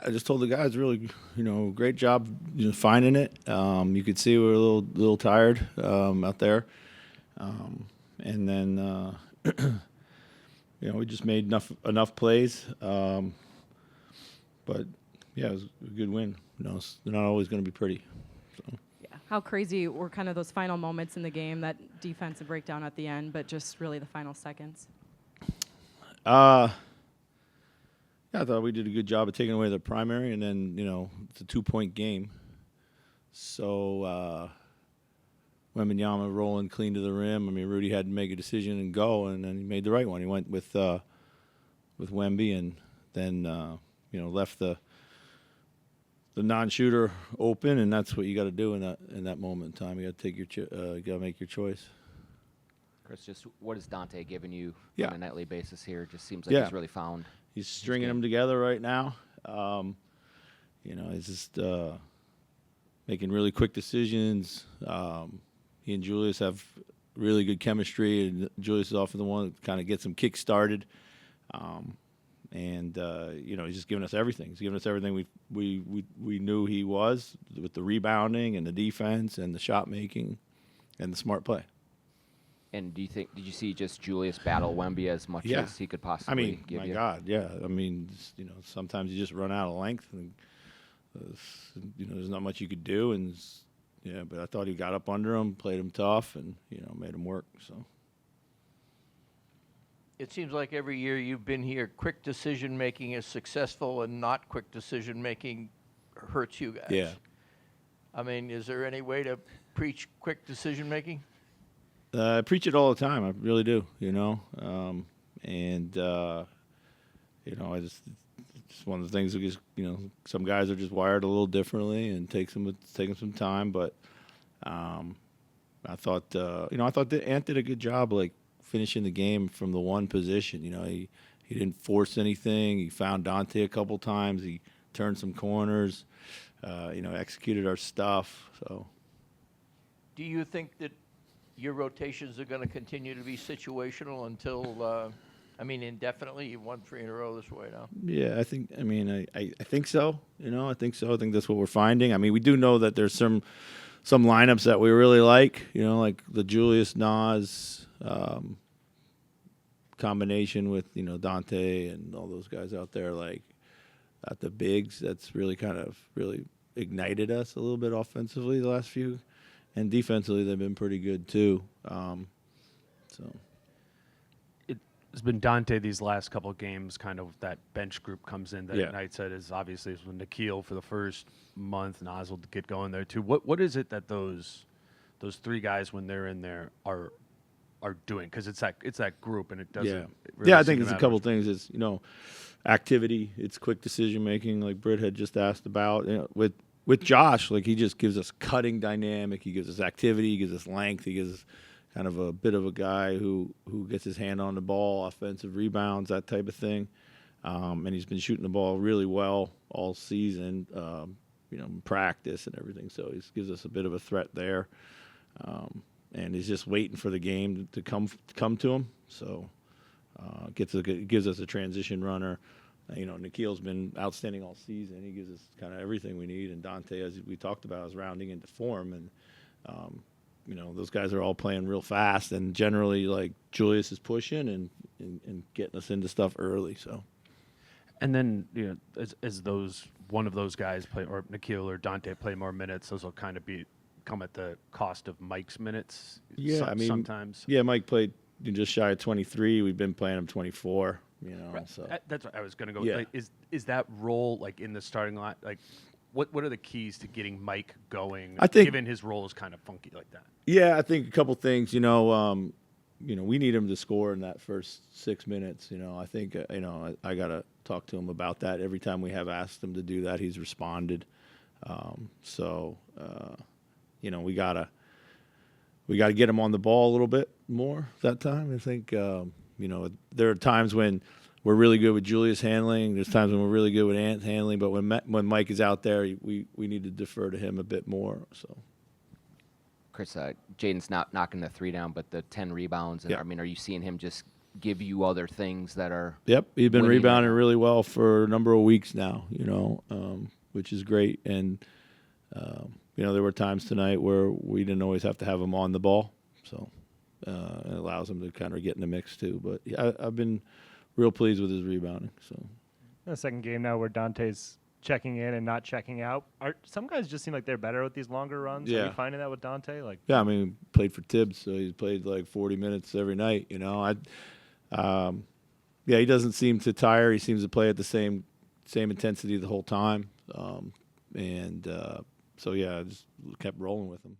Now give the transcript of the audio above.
I just told the guys really, great job, finding it. You could see we were a little tired out there, and then we just made enough plays. But yeah, it was a good win. It's not always going to be pretty. So. Yeah. How crazy were kind of those final moments in the game, that defensive breakdown at the end, but just really the final seconds? Yeah, I thought we did a good job of taking away the primary, and then it's a 2-point game. So Wembanyama rolling clean to the rim. I mean, Rudy had to make a decision and go, and then he made the right one. He went with Wemby, and then left the non-shooter open, and that's what you got to do in that moment in time. You got to take you got to make your choice. Chris, just what has Dante given you Yeah. on a nightly basis here? It just seems like he's really found. He's stringing them together right now. He's just making really quick decisions. He and Julius have really good chemistry, and Julius is often the one that kind of gets them kick-started. He's just giving us everything. He's giving us everything we knew he was, with the rebounding and the defense and the shot making and the smart play. And did you see just Julius battle Wemby as much as he could possibly give you? My God, yeah. I mean, sometimes you just run out of length, and there's not much you could do, and but I thought he got up under him, played him tough, and made him work. So. It seems like every year you've been here, quick decision making is successful, and not quick decision making hurts you guys. Yeah. I mean, is there any way to preach quick decision making? I preach it all the time. I really do, I just it's one of the things that just, some guys are just wired a little differently, and takes them some time. But I thought that Ant did a good job, like finishing the game from the one position. He didn't force anything. He found Dante a couple times. He turned some corners. Executed our stuff. So. Do you think that your rotations are going to continue to be situational until, indefinitely? You've won 3 in a row this way now. Yeah, I think so. I think so. I think that's what we're finding. I mean, we do know that there's some lineups that we really like, like the Julius Nas combination with, Dante and all those guys out there, like at the bigs. That's really kind of really ignited us a little bit offensively the last few. And defensively, they've been pretty good, too. It's been Dante these last couple of games, kind of that bench group comes in that Knight said is obviously with Nikhil for the first month, Nas will get going there, too. What is it that those 3 guys, when they're in there, are doing? Because it's that group, and it doesn't. Yeah, really I think it's a couple things. It's activity. It's quick decision making, like Britt had just asked about. With Josh, like he just gives us cutting dynamic. He gives us activity. He gives us length. He gives us kind of a bit of a guy who gets his hand on the ball, offensive rebounds, that type of thing. And he's been shooting the ball really well all season, in practice and everything. So he gives us a bit of a threat there. And he's just waiting for the game to come to him. So gives us a transition runner. Nikhil's been outstanding all season. He gives us kind of everything we need. And Dante, as we talked about, is rounding into form. And, those guys are all playing real fast. And generally, like, Julius is pushing and getting us into stuff early. So. And then, as one of those guys play, or Nikhil or Dante play more minutes, those will kind of come at the cost of Mike's minutes. Yeah, sometimes. Yeah, Mike played just shy of 23. We've been playing him 24. Right. So That's what I was going to go. Yeah. Like, is that role like in the starting line? Like, what are the keys to getting Mike going? I think, given his role is kind of funky like that. Yeah, I think a couple things. We need him to score in that first 6 minutes. I think I got to talk to him about that. Every time we have asked him to do that, he's responded. We gotta get him on the ball a little bit more that time. I think there are times when we're really good with Julius handling. There's times when we're really good with Ant handling. But when Mike is out there, we need to defer to him a bit more. So, Chris, Jaden's not knocking the 3 down, but the 10 rebounds. And Yeah. are you seeing him just give you other things that are. Yep, he's been winning rebounding right now. really well for a number of weeks now, which is great. And, there were times tonight where we didn't always have to have him on the ball. So it allows him to kind of get in the mix too. But yeah, I've been real pleased with his rebounding. So The second game now where Dante's checking in and not checking out. Some guys just seem like they're better with these longer runs? Are Yeah. you finding that with Dante? yeah, I mean, he played for Tibbs, so he's played like 40 minutes every night. He doesn't seem to tire. He seems to play at the same intensity the whole time. I just kept rolling with him.